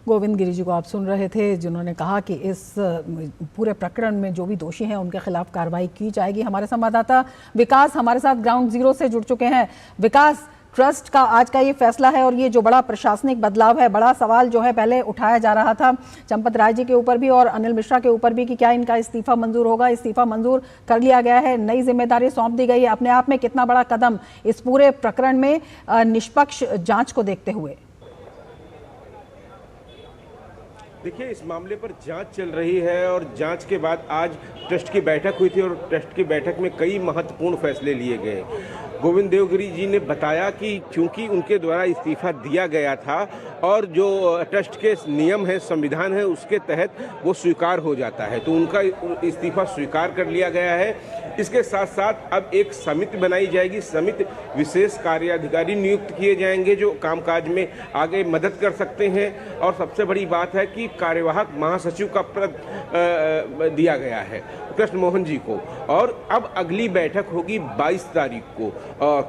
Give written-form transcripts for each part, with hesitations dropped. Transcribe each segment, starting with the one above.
गोविंद गिरी जी को आप सुन रहे थे, जिन्होंने कहा कि इस पूरे प्रकरण में जो भी दोषी हैं उनके खिलाफ कार्रवाई की जाएगी। हमारे संवाददाता विकास हमारे साथ ग्राउंड जीरो से जुड़ चुके हैं। विकास, ट्रस्ट का आज का ये फैसला है और ये जो बड़ा प्रशासनिक बदलाव है, बड़ा सवाल जो है पहले उठाया जा रहा था चंपत राय जी के ऊपर भी और अनिल मिश्रा के ऊपर भी कि क्या इनका इस्तीफा मंजूर होगा। इस्तीफा मंजूर कर लिया गया है, नई जिम्मेदारी सौंप दी गई है। अपने आप में कितना बड़ा कदम इस पूरे प्रकरण में निष्पक्ष जांच को देखते हुए? देखिए, इस मामले पर जांच चल रही है और जांच के बाद आज ट्रस्ट की बैठक हुई थी और ट्रस्ट की बैठक में कई महत्वपूर्ण फैसले लिए गए। गोविंद देवगिरी जी ने बताया कि चूंकि उनके द्वारा इस्तीफा दिया गया था और जो ट्रस्ट के नियम है, संविधान है, उसके तहत वो स्वीकार हो जाता है, तो उनका इस्तीफा स्वीकार कर लिया गया है। इसके साथ साथ अब एक समिति बनाई जाएगी, समिति विशेष कार्याधिकारी नियुक्त किए जाएंगे जो कामकाज में आगे मदद कर सकते हैं। और सबसे बड़ी बात है कि कार्यवाहक महासचिव का पद दिया गया है कृष्ण मोहन जी को। और अब अगली बैठक होगी 22 तारीख को।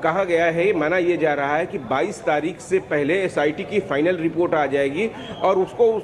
कहा गया है, माना यह जा रहा है कि 22 तारीख से पहले एसआईटी की फाइनल रिपोर्ट आ जाएगी और उसको उस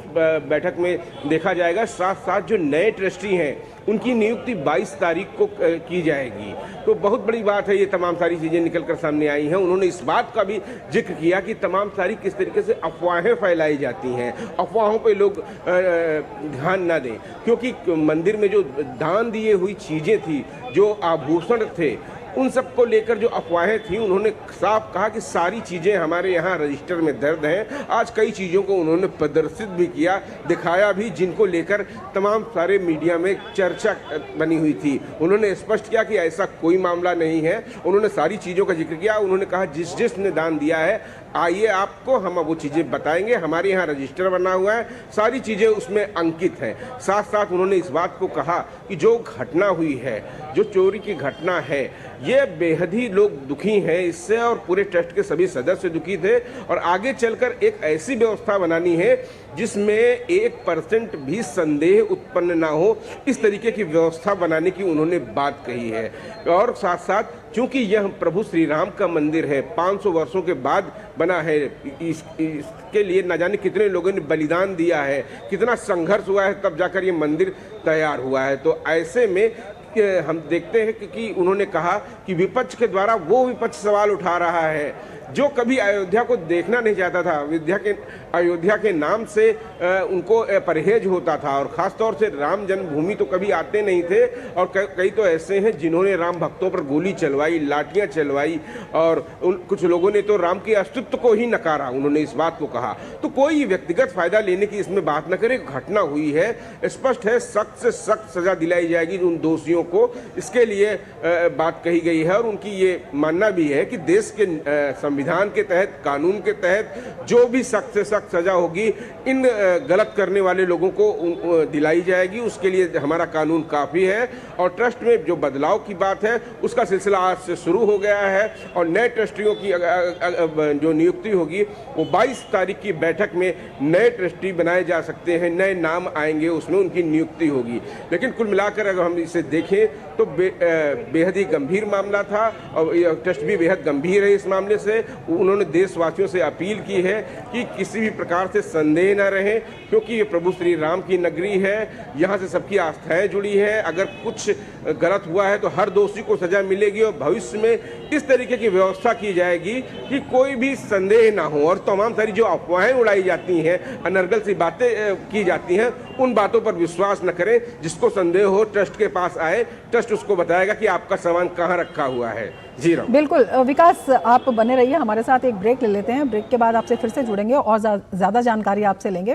बैठक में देखा जाएगा। साथ साथ जो नए ट्रस्टी हैं उनकी नियुक्ति 22 तारीख को की जाएगी। तो बहुत बड़ी बात है, ये तमाम सारी चीज़ें निकलकर सामने आई हैं। उन्होंने इस बात का भी जिक्र किया कि तमाम सारी किस तरीके से अफवाहें फैलाई जाती हैं, अफवाहों पे लोग ध्यान ना दें, क्योंकि मंदिर में जो दान दिए हुई चीज़ें थी, जो आभूषण थे, उन सब को लेकर जो अफवाहें थी, उन्होंने साफ कहा कि सारी चीज़ें हमारे यहाँ रजिस्टर में दर्ज हैं। आज कई चीज़ों को उन्होंने प्रदर्शित भी किया, दिखाया भी, जिनको लेकर तमाम सारे मीडिया में चर्चा बनी हुई थी। उन्होंने स्पष्ट किया कि ऐसा कोई मामला नहीं है। उन्होंने सारी चीज़ों का जिक्र किया। उन्होंने कहा जिसने दान दिया है, आइए आपको हम वो चीज़ें बताएंगे, हमारे यहाँ रजिस्टर बना हुआ है, सारी चीज़ें उसमें अंकित हैं। साथ साथ उन्होंने इस बात को कहा कि जो घटना हुई है, जो चोरी की घटना है, ये बेहद ही लोग दुखी हैं इससे और पूरे ट्रस्ट के सभी सदस्य दुखी थे। और आगे चलकर एक ऐसी व्यवस्था बनानी है जिसमें 1% भी संदेह उत्पन्न ना हो, इस तरीके की व्यवस्था बनाने की उन्होंने बात कही है। और साथ साथ चूंकि यह प्रभु श्री राम का मंदिर है, 500 वर्षों के बाद बना है, इसके लिए न जाने कितने लोगों ने बलिदान दिया है, कितना संघर्ष हुआ है, तब जाकर ये मंदिर तैयार हुआ है। तो ऐसे में हम देखते हैं कि उन्होंने कहा कि विपक्ष के द्वारा वो विपक्ष सवाल उठा रहा है जो कभी अयोध्या को देखना नहीं चाहता था। अयोध्या के नाम से उनको परहेज होता था और ख़ास तौर से राम जन्मभूमि तो कभी आते नहीं थे। और कई तो ऐसे हैं जिन्होंने राम भक्तों पर गोली चलवाई, लाठियां चलवाई और कुछ लोगों ने तो राम के अस्तित्व को ही नकारा। उन्होंने इस बात को कहा। तो कोई व्यक्तिगत फायदा लेने की इसमें बात न करे, घटना हुई है, स्पष्ट है, सख्त से सख्त सजा दिलाई जाएगी उन दोषियों को, इसके लिए बात कही गई है। और उनकी ये मानना भी है कि देश के संविधान के तहत, कानून के तहत जो भी सख्त से सख्त सजा होगी इन गलत करने वाले लोगों को दिलाई जाएगी। उसके लिए हमारा कानून काफ़ी है। और ट्रस्ट में जो बदलाव की बात है उसका सिलसिला आज से शुरू हो गया है और नए ट्रस्टियों की जो नियुक्ति होगी वो 22 तारीख की बैठक में नए ट्रस्टी बनाए जा सकते हैं, नए नाम आएंगे, उसमें उनकी नियुक्ति होगी। लेकिन कुल मिलाकर अगर हम इसे देखें तो बेहद ही गंभीर मामला था और ट्रस्ट भी बेहद गंभीर है इस मामले से। उन्होंने देशवासियों से अपील की है कि किसी भी प्रकार से संदेह न रहे, क्योंकि ये प्रभु श्री राम की नगरी है, यहाँ से सबकी आस्थाएं जुड़ी है। अगर कुछ गलत हुआ है तो हर दोषी को सजा मिलेगी और भविष्य में इस तरीके की व्यवस्था की जाएगी कि कोई भी संदेह ना हो। और तमाम सारी जो अफवाहें उड़ाई जाती हैं, अनर्गल सी बातें की जाती हैं, उन बातों पर विश्वास न करें। जिसको संदेह हो ट्रस्ट के पास आए, ट्रस्ट उसको बताएगा कि आपका सामान कहाँ रखा हुआ है। जी राम। बिल्कुल विकास, आप बने रहिए हमारे साथ, एक ब्रेक ले लेते हैं। ब्रेक के बाद आपसे फिर से जुड़ेंगे और ज़्यादा जानकारी आपसे लेंगे।